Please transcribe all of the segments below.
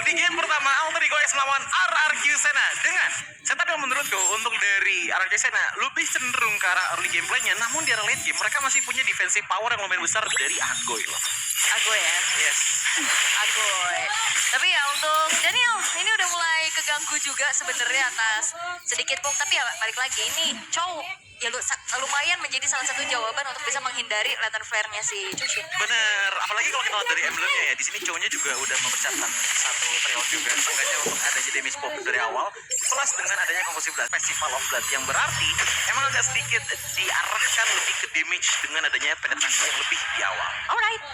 di game pertama Alter Ego X melawan RRQ Sena dengan setup yang menurutku untuk dari RRQ Sena lebih cenderung ke arah early gameplaynya, namun di arah late game mereka masih punya defensive power yang lumayan besar dari Agoy loh. Agoy ya? Yes. Agoy. Tapi ya untuk Daniel, ini udah mulai keganggu juga sebenarnya atas sedikit poke. Tapi ya balik lagi, ini Chow ya lumayan menjadi salah satu jawaban untuk bisa menghindari lantern flare-nya si Chushin. Bener, apalagi kalau kita lihat dari emblemnya ya, di sini Chow-nya juga udah mempersiapkan satu trail juga, seenggaknya untuk adanya damage pop dari awal, plus dengan adanya Convulsive Blood, Festival of Blood, yang berarti emang agak sedikit diarahkan lebih ke damage dengan adanya penetrasi yang lebih di awal. Alright.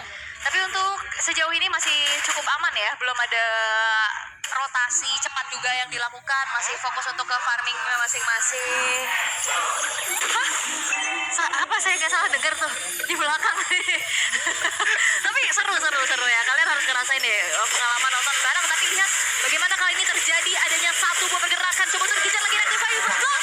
Tapi untuk sejauh ini masih cukup aman ya, belum ada rotasi cepat juga yang dilakukan, masih fokus untuk ke farmingnya masing-masing. Hah? Apa saya nggak salah dengar tuh di belakang? Tapi seru ya, kalian harus ngerasain deh pengalaman nonton bareng. Tapi lihat bagaimana kali ini terjadi adanya satu buah pergerakan, coba untuk dikejar lagi Rectify,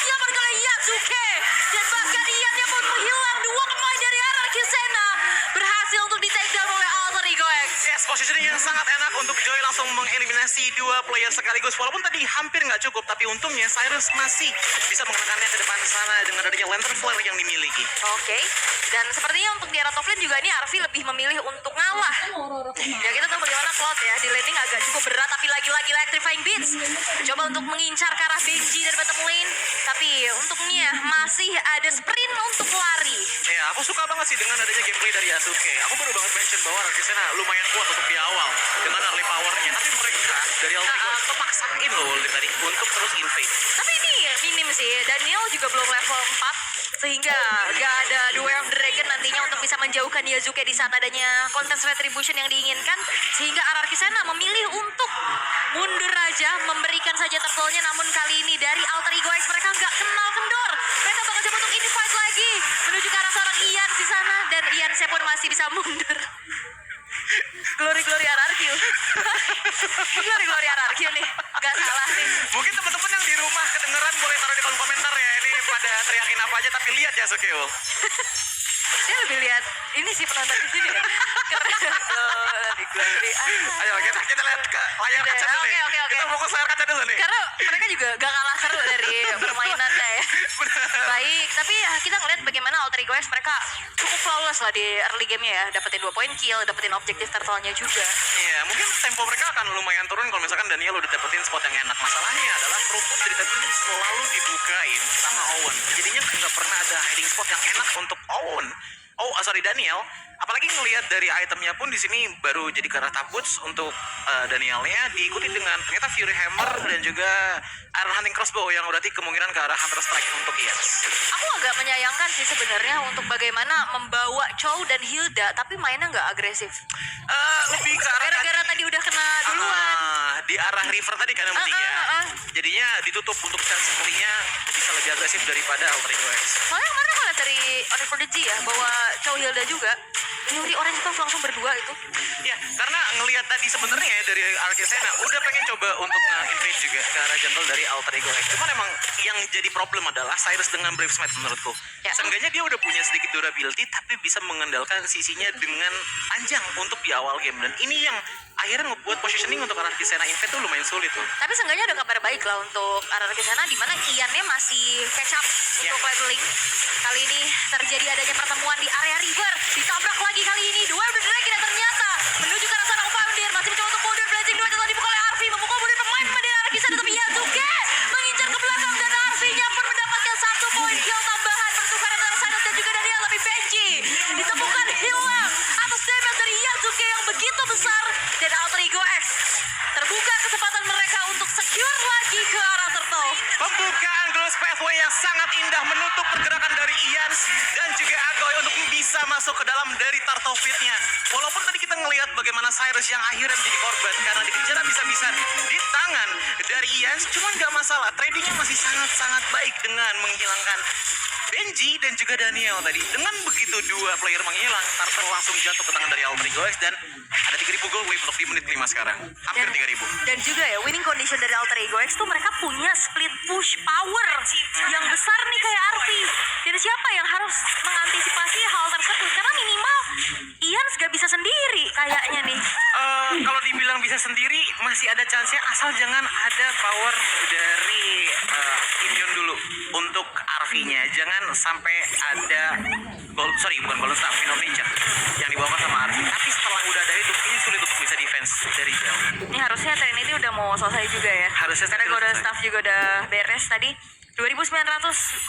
diaman kali Yatsuke, dan bahkan Ian yang pun menghilang. Dua pemain dari RRQ Sena berhasil untuk di take down oleh Alter Ego X. Yes, positioning yang sangat enak untuk Joy langsung mengeliminasi dua player sekaligus. Walaupun tadi hampir nggak cukup, tapi untungnya Cyrus masih bisa mengenakannya ke depan sana dengan adanya lantern flare yang dimiliki. Oke, dan sepertinya untuk di arah top lane juga ini Arvi lebih memilih untuk ngalah. Ya kita tahu bagaimana Cloud ya, di laning agak cukup berat, tapi lagi-lagi Electrifying Beats coba untuk mengincar ke arah Benji dari bottom lane. Tapi untuknya masih ada sprint untuk lari. Ya, aku suka banget sih dengan adanya gameplay dari Yasuke. Aku baru banget mention bahwa RRQ Sena lumayan kuat untuk di awal dengan early powernya, tapi mereka dari Alter Ego X paksain loh dari tadi untuk terus invade. Tapi ini minim sih, Daniel juga belum level 4, sehingga gak ada Duel of the Dragon nantinya untuk bisa menjauhkan Yasuke di saat adanya Contest Retribution yang diinginkan. Sehingga RRQ Sena memilih untuk mundur aja, memberikan saja turtle-nya. Namun kali ini dari Alter Ego X mereka gak kenal kendor. Mereka bakal coba untuk invite lagi menuju ke arah seorang Ian di sana, dan Ian saya pun masih bisa mundur. Glory RRQ. Glory RRQ nih, gak salah nih. Mungkin teman-teman yang di rumah kedengeran boleh taruh di kolom komentar ya, ini pada teriakin apa aja, tapi lihat Yasuke. Saya lebih lihat ini sih penonton di sini ya. Di Glory. Ayo kita lihat ke layar kaca dulu nih. Oke. Kita fokus layar kaca dulu nih. Karena mereka juga gak kalah seru dari permainannya ya. Baik, tapi ya kita ngeliat bagaimana Alter Ego X mereka cukup flawless lah di early game-nya ya. Dapetin 2 point kill, dapetin objektif turtle-nya juga. Iya, mungkin tempo mereka akan lumayan turun kalau misalkan Daniel udah dapetin spot yang enak. Masalahnya adalah throughput dari tadi selalu dibukain sama Owen. Jadinya nggak pernah ada hiding spot yang enak untuk Owen. Daniel. Apalagi ngelihat dari itemnya pun di sini baru jadi ke arah tabuts untuk Danielnya, diikuti dengan ternyata Fury Hammer dan juga Iron Hunting Crossbow yang berarti kemungkinan ke arah Hunter Strike untuk Ian. Aku agak menyayangkan sih sebenarnya untuk bagaimana membawa Chow dan Hilda tapi mainnya nggak agresif. Lebih ke arah Gara-gara tadi udah kena duluan. Di arah river tadi kan yang bertiga. Jadinya ditutup untuk chance nya bisa lebih agresif daripada Alter Ego X. Soalnya kemarin aku lihat dari Honor Prodigy ya, bahwa Chow Hilda juga nyuri Orange itu langsung berdua itu. Ya, karena ngelihat tadi sebenarnya dari RRQ Sena udah pengen coba untuk invade juga ke arah jungle dari Alter Ego X. Cuman emang yang jadi problem adalah Cyrus dengan Brave Smite menurutku. Ya. Seenggaknya dia udah punya sedikit durability, tapi bisa mengandalkan sisinya dengan panjang untuk di awal game. Dan ini yang akhirnya ngebuat positioning untuk RRQ Sena invade tuh lumayan sulit tuh. Tapi seenggaknya ada kabar baik lah untuk RRQ Sena, di mana Ian-nya masih catch up untuk leveling. Kali ini terjadi adanya pertemuan di area river, ditabrak lagi kali ini Duel of the Dragon, dan ternyata menuju ke arah seorang Foundir, masih mencoba untuk mundur. Blazing Duel telah dibuka oleh Arvi, memukul mundur pemain dari RRQ Sena, tapi Yasuke mengincar ke belakang dan Arvi-nya pun mendapatkan 1 poin kill tambahan pertukaran antara Cyrus dan juga Daniel. Tapi Benji ditemukan hilang atas damage dari Yasuke yang begitu besar, dan Alter Ego X terbuka kesempatan mereka untuk secure lagi ke arah turtle. Pembukaan Ghost Pathway yang sangat indah menutup pergerakan dari Ian dan juga Agoy untuk bisa masuk ke dalam dari Turtle Pit-nya. Walaupun tadi kita ngelihat bagaimana Cyrus yang akhirnya menjadi korban karena dikejar bisa-bisan di tangan dari Ian, cuman nggak masalah. Tradingnya masih sangat-sangat baik dengan menghilangkan Benji dan juga Daniel tadi. Dengan begitu dua player menghilang, Turtle langsung jatuh ke tangan dari Alter Ego X dan ada 3.000 gold wave untuk di menit 5 sekarang. Hampir 3.000. Dan juga ya, winning condition dari Alter Ego X tuh mereka punya split push power yang besar nih kayak Arfi. Dan siapa yang harus mengantisipasi hal tersebut? Karena minimal Ian gak bisa sendiri kayaknya nih. Kalau dibilang bisa sendiri, masih ada chance-nya asal jangan ada power dari Immune dulu untuk Arfi-nya. Jangan sampai ada bukan Golden Staff, Wind of Nature yang dibawakan sama Arfi. Tapi setelah udah ada itu, ini sulit untuk bisa defense dari jauh. Ini harusnya Trinity udah mau selesai juga ya. Harusnya Karena selesai. Golden Staff juga udah beres tadi. 2.900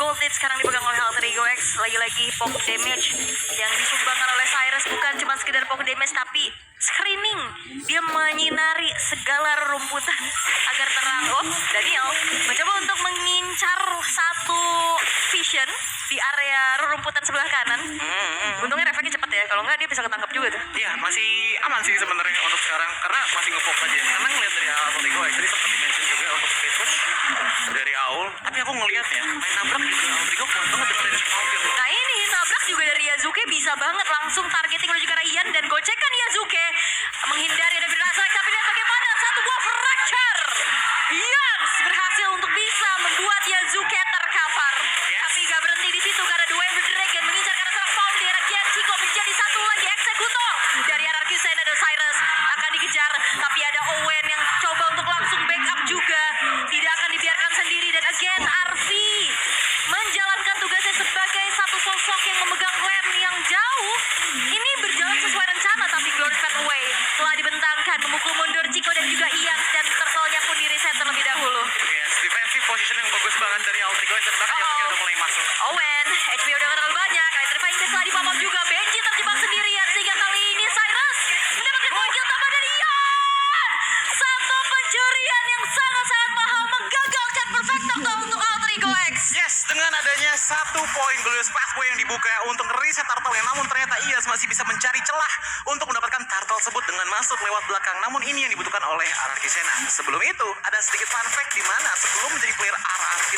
gold lead sekarang dipegang oleh Alter Ego X. Lagi-lagi poke damage yang disumbangkan oleh Cyrus bukan cuma sekedar poke damage tapi screening. Dia menyinari segala rerumputan agar terang. Oh, Daniel mencoba untuk mengincar satu vision di area rerumputan sebelah kanan. Untungnya refleksnya cepat ya, kalau nggak dia bisa ketangkap juga tuh. Iya, masih aman sih sebenarnya untuk sekarang karena masih nge-pop aja. Karena ngeliat dari Alter Ego X tadi sempat di-mention juga untuk speed push dari Aul. Tapi aku ngeliatnya main nabrak juga Alter Ego kuat banget dengan dari Fountain. Nah ini nabrak juga dari Yazuke bisa banget langsung targeting menuju ke arah Ian dan gocekan Yazuke menghindari dari Razak tapi lihat bagaimana satu buah fracture. Ian berhasil untuk bisa membuat Yazuke terkapar. Tapi gak berhenti di situ karena dua Elder Dragon mengincar ke arah seorang Fountain. Again Chico menjadi satu lagi eksekutor dari RRQ Sena dan Cyrus akan dikejar tapi ada Owen yang coba untuk langsung backup juga. Tidak akan dibiarkan sendiri dan again Arfi menjalankan tugasnya sebagai satu sosok yang memegang lem yang jauh. Ini berjalan sesuai rencana tapi Glory Fade Away telah dibentangkan memukul mundur Chico dan juga Ian dan turtle-nya pun di-reset terlebih dahulu. Yes, defensive position yang bagus banget dari Alter Ego X dan bahkan Yazuke udah mulai masuk. Owen, HP udah terlalu banyak. Electrifying Blast telah dipop-up juga. Benji terjebak sendirian sehingga kali ini Cyrus mendapatkan poin kill tambah dari Ian. Satu pencurian yang sangat-sangat mahal menggagalkan Perfector untuk Alter Ego X. Yes, dengan adanya satu poin Glorious Pathway yang dibuka untuk reset turtle yang namun ternyata Ias masih bisa mencari celah untuk mendapatkan turtle tersebut dengan masuk lewat belakang. Namun ini yang dibutuhkan oleh RRQ Sena. Sebelum itu ada sedikit fun fact di mana sebelum menjadi player RRQ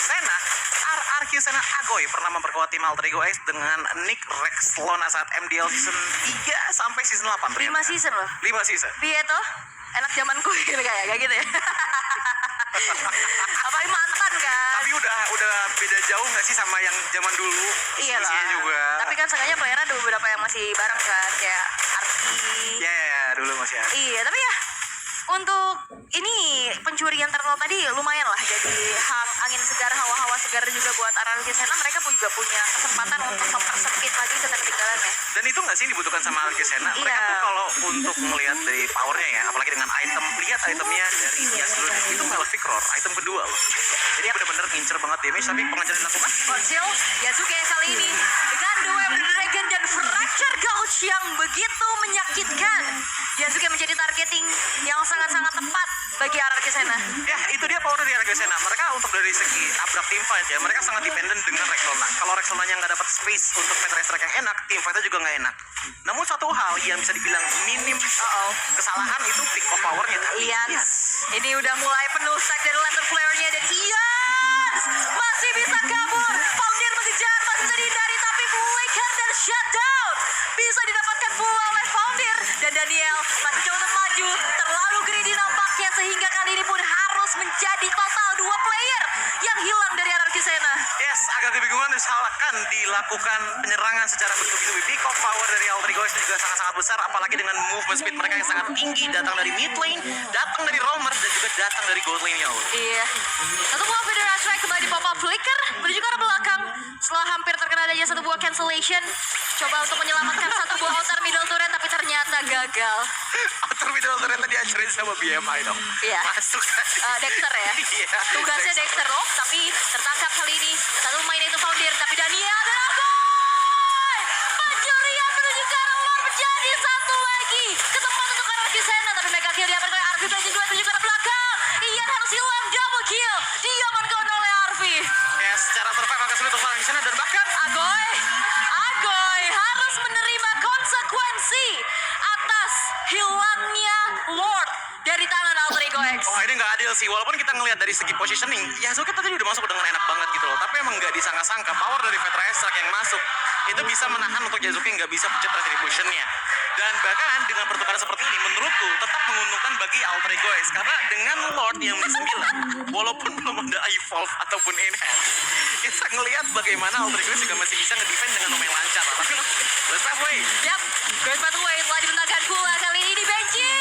Sena Agoy pernah memperkuat tim Alter Ego X dengan Nick Rex Lona saat MDL season 3 sampai season 8. 5 season loh. 5 season. Piye tuh? Enak zamanku gitu kayak gitu ya. Apalagi mantan kan. Tapi udah beda jauh nggak sih sama yang zaman dulu? Iya lah. Isinya juga. Tapi kan seenggaknya player ada beberapa yang masih bareng kan kayak Arki. Ya, dulu masih ada. Iya, tapi ya untuk ini pencurian turtle tadi lumayan lah jadi angin segar, hawa-hawa segar juga buat RRQ Sena. Mereka pun juga punya kesempatan untuk mempersempit lagi ketertinggalannya. Dan itu nggak sih dibutuhkan sama RRQ Sena? Mereka Iya. tuh kalau untuk melihat dari powernya ya, apalagi dengan item, lihat itemnya dari Ias dulu deh. Itu Malefic Roar, item kedua loh. Jadi bener-bener ngincer banget damage, tapi pengejaran dilakukan. Konsil, Yazuke kali ini dengan dua Dragon dan Fracture Gouge yang begitu menyakitkan. Yazuke menjadi targeting yang sangat-sangat tepat bagi RRQ Sena. Ya, itu dia power dari RRQ Sena. Mereka untuk dari segi abrak team fight ya, mereka sangat dependent dengan Rexona. Kalau Rexonanya nggak dapat space untuk Petra Strike yang enak, team fightnya juga nggak enak. Namun satu hal yang bisa dibilang minim kesalahan itu pick of powernya. Ian, ini udah mulai penuh stack dari Lantern Flare-nya dan Ian masih bisa kabur. Fountain mengejar, masih bisa dihindari tapi Flicker dan Shutdown bisa didapatkan pula oleh Fountain dan Daniel masih coba untuk maju. Terlalu greedy nampaknya sehingga kali ini pun harus menjadi total 2 player yang hilang dari RRQ Sena. Yes, agak kebingungan misalkan dilakukan penyerangan secara bertubi-tubi. Pick of power dari Alter Ego X juga sangat-sangat besar, apalagi dengan movement speed mereka yang sangat tinggi, datang dari mid lane, datang dari roamers, dan juga datang dari gold lane-nya. Iya. Satu buah Federal Strike kembali pop up Flicker menuju ke arah belakang. Setelah hampir terkena adanya satu buah cancellation, coba untuk menyelamatkan satu buah outer middle turret tapi ternyata gagal. Outer middle ternyata dihancurin sama BMI dong. Iya. Masuk kan? Dexter ya. Iya. Tugasnya Dexter loh, tapi tertangkap kali ini. Satu pemain itu Foundir, tapi Daniel adalah gol! Pencurian menuju ke arah luar menjadi satu lagi. Ketemu untuk RRQ Sena, tapi mega kill diamankan oleh Arfi menuju ke arah belakang. Ian harus hilang double kill. Diamankan oleh Arfi. Ya, secara survive agak sulit untuk di sana dan bahkan Agoy harus menerima konsekuensi atas hilangnya Lord dari tangan Alter Ego. Alter Ego X. Oh ini nggak adil sih, walaupun kita ngelihat dari segi positioning, Yasuke tadi udah masuk dengan enak banget gitu loh. Tapi emang nggak disangka-sangka power dari Vetra Extract yang masuk itu bisa menahan untuk Yasuke nggak bisa pencet retributionnya. Dan bahkan dengan pertukaran seperti ini menurutku tetap menguntungkan bagi Alter Ego X karena dengan Lord yang di 9, walaupun belum ada evolve ataupun enhance, kita ngelihat bagaimana Alter Ego X juga masih bisa ngedefend dengan lumayan lancar. Tapi let's pathway. Yap, Great Pathway telah dibentangkan pula kali ini Benji.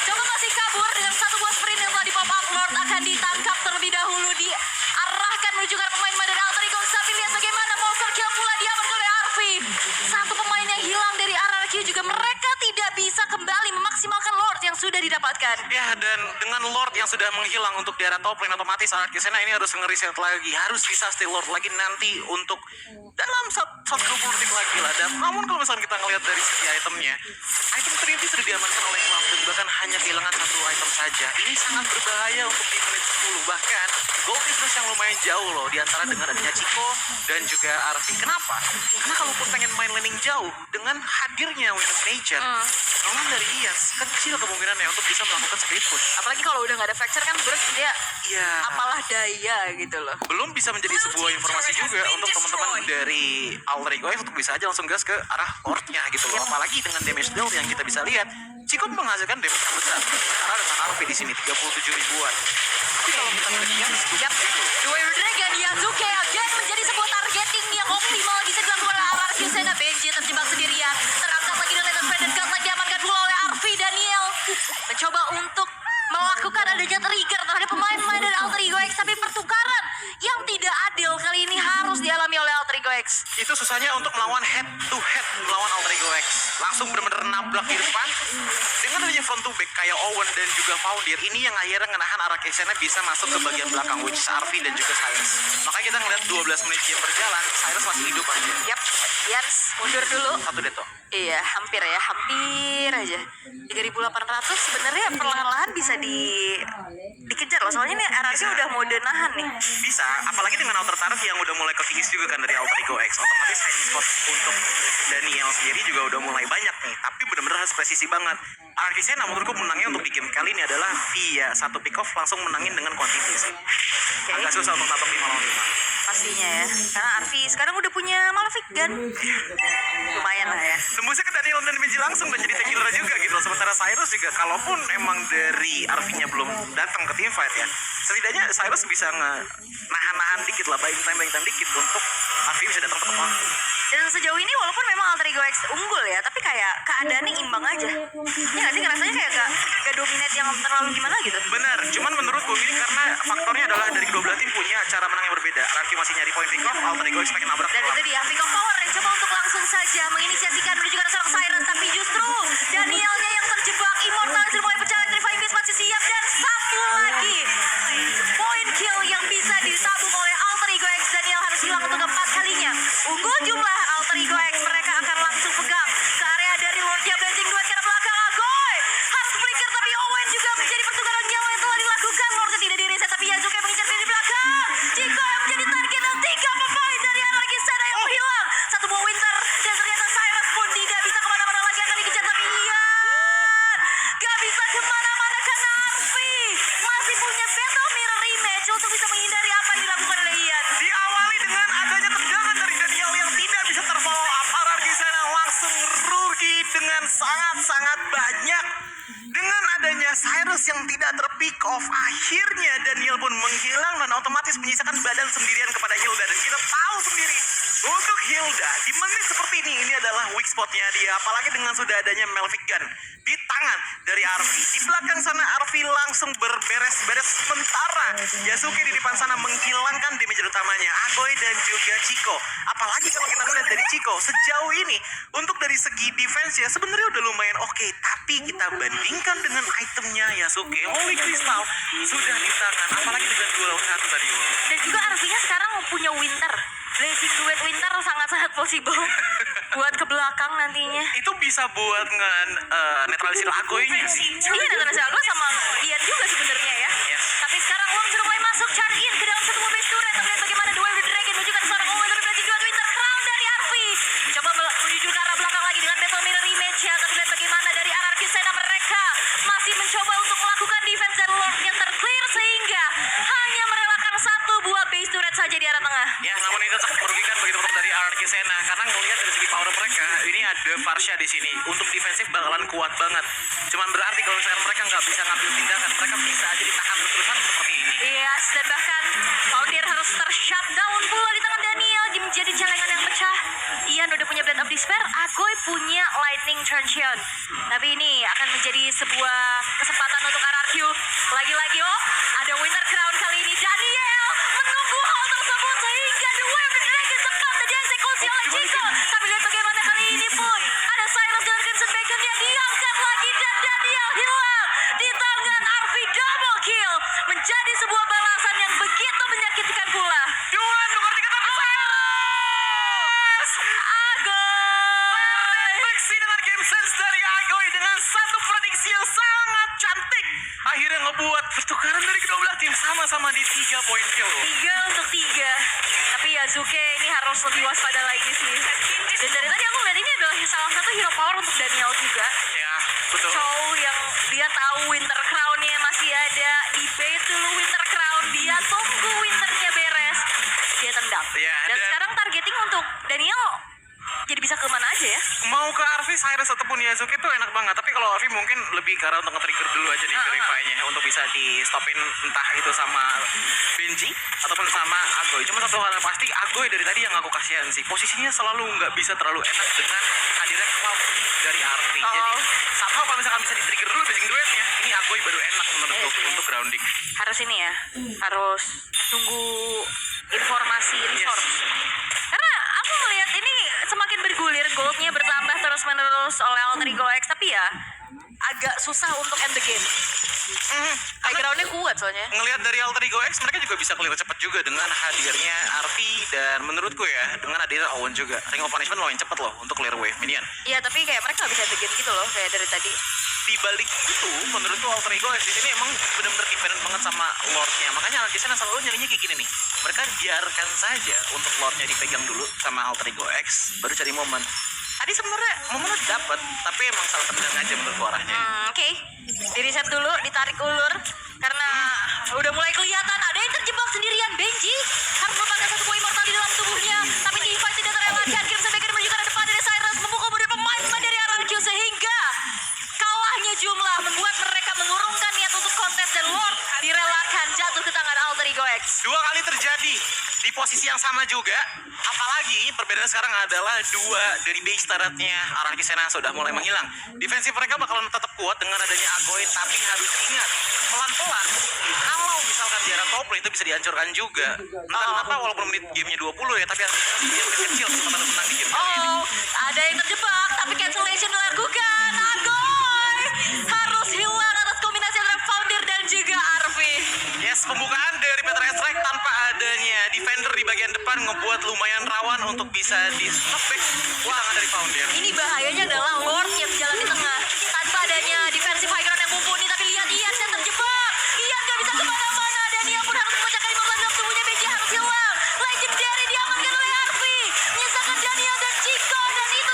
Coba masih kabur dengan satu buah sprint yang telah di pop up. Lord akan ditangkap terlebih dahulu, diarahkan menuju ke pemain-pemain dari Alter Ego X. Tapi lihat bagaimana monster kill pula diamankan oleh Arfi. Satu pemain yang hilang dari RRQ juga mereka tidak bisa kembali memaksimalkan Lord yang sudah didapatkan. Ya, dan dengan Lord yang sudah menghilang untuk di area top lane, otomatis RRQ Sena ini harus nge-reset lagi, harus bisa stay Lord lagi nanti untuk dalam 120 detik lagi lah. Dan namun kalau misalnya kita ngelihat dari segi itemnya, item Trinity sudah diamankan oleh Cloud dan bahkan hanya kehilangan satu item saja. Ini sangat berbahaya untuk di menit 10. Bahkan goal difference yang lumayan jauh loh di antara dengan adanya Chico dan juga Arfi. Kenapa? Karena kalaupun pengen main laning jauh dengan hadirnya Windows Nature, namun dari Iyas kecil kemungkinannya untuk bisa melakukan speed push. Apalagi kalau udah nggak ada fracture kan terus dia Iya. apalah daya gitu loh. Belum bisa menjadi sebuah informasi juga untuk teman-teman dari Alter Ego X untuk bisa aja langsung gas ke arah Lordnya gitu loh. Apalagi dengan damage deal yang kita bisa lihat, Chico menghasilkan damage yang besar karena dengan Arfi di sini 37 ribuan. Tapi kalau kita ngeliat Iyas, Yap, Dwayne Dragon Yasuke again menjadi sebuah targeting yang optimal bisa dilakukan oleh RRQ Sena. Benji terjebak sendirian, terangkat lagi dengan Latest Faded Gun lagi diamankan pula oleh Arfi. Daniel mencoba untuk melakukan adanya trigger terhadap pemain-pemain dari Alter Ego X, tapi pertukaran yang tidak adil kali ini harus dialami oleh Alter Ego X. itu susahnya untuk melawan head to head melawan Alter Ego X, langsung benar-benar nabrak di depan dengan adanya front to back kayak Owen dan juga Foundir. Ini yang akhirnya ngenahan arah Kesena bisa masuk ke bagian belakang, which is Arfi dan juga Cyrus. Makanya kita ngeliat 12 menit game berjalan, Cyrus masih hidup aja. Yap, Yans mundur dulu. Satu deto. Iya, hampir ya, hampir aja. 3.800 sebenarnya perlahan-lahan bisa dikejar loh. Soalnya nih RRQ udah mode nahan nih. Bisa, apalagi dengan outer turret yang udah mulai ke finish juga kan dari Alter Ego X. Otomatis hiding spot untuk Daniel sendiri juga udah mulai banyak nih. Tapi benar-benar harus presisi banget. RRQ Sena menurutku menangnya untuk di game kali ini adalah via satu pick off langsung menangin dengan quantity sih. Agak susah untuk nabrak 5 lawan 5. Pastinya ya, karena Arfi sekarang udah punya Malefic Gun. Lumayan lah ya. Tembusnya ke Daniel dan Benji langsung dan jadi tequila juga gitu loh. Sementara Cyrus juga kalaupun emang dari Arfi-nya belum datang ke team fight ya, setidaknya Cyrus bisa nahan-nahan dikit lah, buying time dikit untuk Arfi bisa datang tepat waktu. Dan sejauh ini walaupun memang Alter Ego X unggul ya, tapi kayak keadaannya imbang aja. Ya nggak sih, rasanya kayak gak dominate yang terlalu gimana gitu. Benar, cuman menurutku ini karena faktornya adalah dari kedua belah tim punya cara menang yang berbeda. Arfi masih nyari point pick off, Alter Ego X pengen nabrak. Dan itu dia Pick of Power yang coba untuk langsung saja menginisiasikan menuju ke seorang Cyrus, tapi justru Danielnya yang terjebak. Immortal sudah mulai pecah, Trifying Beast masih siap, dan satu lagi point kill yang bisa ditabung oleh Alter Ego X. Daniel harus hilang untuk keempat kalinya. Unggul jumlah Alter Ego X, mereka akan langsung pegang ke area dari Lordnya. Blazing Duet ke belakang, Agoy harus flicker, tapi Owen juga menjadi pertukaran nyawa yang telah dilakukan. Lordnya tidak di-reset, tapi Yasuke mengincar di belakang. Chico yang menjadi target, dan 3 pemain dari RRQ Sena yang hilang. Satu buah Winter, dan ternyata Cyrus pun tidak bisa kemana-mana lagi, akan dikejar, tapi Ian gak bisa kemana-mana karena Arfi masih punya Battle Mirror rematch untuk bisa menghindari apa yang dilakukan oleh Ian. Diawali dengan adanya tendangan dari Daniel yang tidak bisa terfollow up. RRQ Sena langsung rugi dengan sangat-sangat banyak. Dengan adanya Cyrus yang tidak terpick off, akhirnya Daniel pun menghilang dan otomatis menyisakan badan sendirian kepada Hilda. Dan kita tahu sendiri untuk Hilda di menit seperti ini adalah weak spotnya dia. Apalagi dengan sudah adanya Malefic Gun di tangan dari Arfi. Di belakang sana Arfi langsung berberes-beres, sementara Yasuke di depan sana menghilangkan damage utamanya Agoy dan juga Chico. Apalagi kalau kita lihat dari Chico sejauh ini untuk dari segi defense ya sebenarnya udah lumayan oke, tapi kita bandingkan dengan itemnya Yasuke, Holy Crystal sudah di tangan, apalagi dengan 2 lawan 1 tadi. Dan juga Arfi-nya sekarang punya Winter. Blazing Duet Winter sangat-sangat possible buat ke belakang nantinya. Itu bisa buat netralisir Agoy-nya sih. Iya, dan terasa aku sama Ian juga sebenarnya ya. Yes. Tapi sekarang Wong sudah mulai masuk charge in ke dalam satu mobil turret. Tapi lihat bagaimana Dwayne Dragon menuju ke seorang Owen, tapi Blazing Duet Winter crown dari Arfi. Coba menuju ke arah belakang lagi dengan Battle Mirror rematch ya. Tapi lihat bagaimana dari RRQ Sena, mereka masih mencoba untuk melakukan defense, dan Lord Marsha di sini. Untuk defensif bakalan kuat banget. Cuman berarti kalau misalkan mereka nggak bisa ngambil tindakan, mereka bisa aja ditahan terus-terusan seperti ini. Yes, dan bahkan Foundir harus ter-shutdown pula di tangan Daniel. Jadi celengan yang pecah. Ian udah punya Blade of Despair, Agoy punya Lightning Transient. Tapi ini akan menjadi sebuah kesempatan untuk RRQ. Lagi-lagi ada Winter Crown kali ini. Daniel menunggu hal tersebut sehingga The Way of the Dragon tepat dan dieksekusi oleh Chico. Tapi lihat bagaimana kali ini pun ada Silence dan Crimson Beacon-nya diangkat lagi dan Daniel hilang di tangan RV double kill. Menjadi sebuah balasan yang begitu menyakitkan pula. Duan nomor 3 tapi Prediksi dengan game sense dari Agoy dengan satu prediksi yang sangat cantik. Akhirnya ngebuat pertukaran dari kedua belah tim sama-sama di 3 poin kill. 3 untuk 3. Tapi Yazuke ini harus lebih waspada lagi sih. Dan dari tadi aku lihat ini adalah salah satu hero power untuk Daniel juga. Ya, betul. Chow yang dia tahu Winter Crown-nya masih ada. Di bait dulu Winter Crown. Dia tunggu Winternya beres. Dia tendang. Ya, Dan dan sekarang targeting untuk Daniel jadi bisa kemana aja ya? mau ke RV, Cyrus ataupun Yazuki itu enak banget. Tapi kalau RV mungkin lebih ke arah untuk nge-trigger dulu aja nih Verify-nya untuk bisa di stopin entah itu sama Benji ataupun sama Agoy. Cuma satu hal yang pasti, Agoy dari tadi yang aku kasihan sih, posisinya selalu nggak bisa terlalu enak dengan hadirnya Cloud dari RV. Jadi somehow kalau misalkan bisa di-trigger dulu bridging duetnya, ini Agoy baru enak menurutku untuk grounding. Harus ini ya, harus tunggu informasi resource. Karena aku melihat ini semakin bergulir, goldnya bertambah terus-menerus oleh Alter Ego X, tapi ya agak susah untuk end the game. High ground-nya kuat soalnya. Ngelihat dari Alter Ego X, mereka juga bisa clear cepat juga dengan hadirnya RV, dan menurutku ya dengan hadirnya Owen juga. Ring of Punishment lumayan cepet loh untuk clear wave minion. Iya, tapi kayak mereka gak bisa end the game gitu loh kayak dari tadi. Di balik itu menurutku Alter Ego X di sini emang benar-benar dependent banget sama lordnya. Makanya di sana selalu nyarinya kayak gini nih. Mereka biarkan saja untuk lordnya dipegang dulu sama Alter Ego X, baru cari momen. Tadi sebenarnya momennya dapat, tapi emang salah tendang aja menurut arahnya. Oke. Di reset dulu, ditarik ulur karena udah mulai kelihatan ada yang terjebak sendirian. Benji harus melepaskan satu buah immortal di dalam tubuhnya, tapi Levi tidak terelakkan. Crimson Beacon menuju ke depan dari Cyrus, memukul mundur pemain dari RRQ sehingga kalahnya jumlah membuat mereka mengurungkan niat untuk kontes dan Lord direlakan jatuh ke tangan Alter Ego X. 2 kali terjadi di posisi yang sama juga. Apalagi perbedaan sekarang adalah 2 dari base turretnya Araki Sena sudah mulai menghilang. Defensif mereka bakalan tetap kuat dengan adanya Agoy, tapi harus ingat pelan-pelan kalau misalkan di arah top lane itu bisa dihancurkan juga. Entah kenapa walaupun menit gamenya 20 ya, tapi dia kecil kesempatan untuk menang di game kali ini. Ada yang terjebak tapi cancellation dilakukan. Agoy harus hilang atas kombinasi antara Founder dan juga Arvi. Yes, pembukaan dari Petra Strike tanpa adanya defender di bagian depan ngebuat lumayan rawan untuk bisa di knockback tangan dari Founder. Ini bahayanya adalah Lord yang berjalan di tengah tanpa adanya defensive high ground yang mumpuni. Tapi lihat Ian yang terjebak. Ian gak bisa kemana-mana. Daniel pun harus memecahkan immortal dalam tubuhnya. Benji harus hilang. Legendary diamankan oleh Arvi, menyisakan Daniel dan Chico, dan itu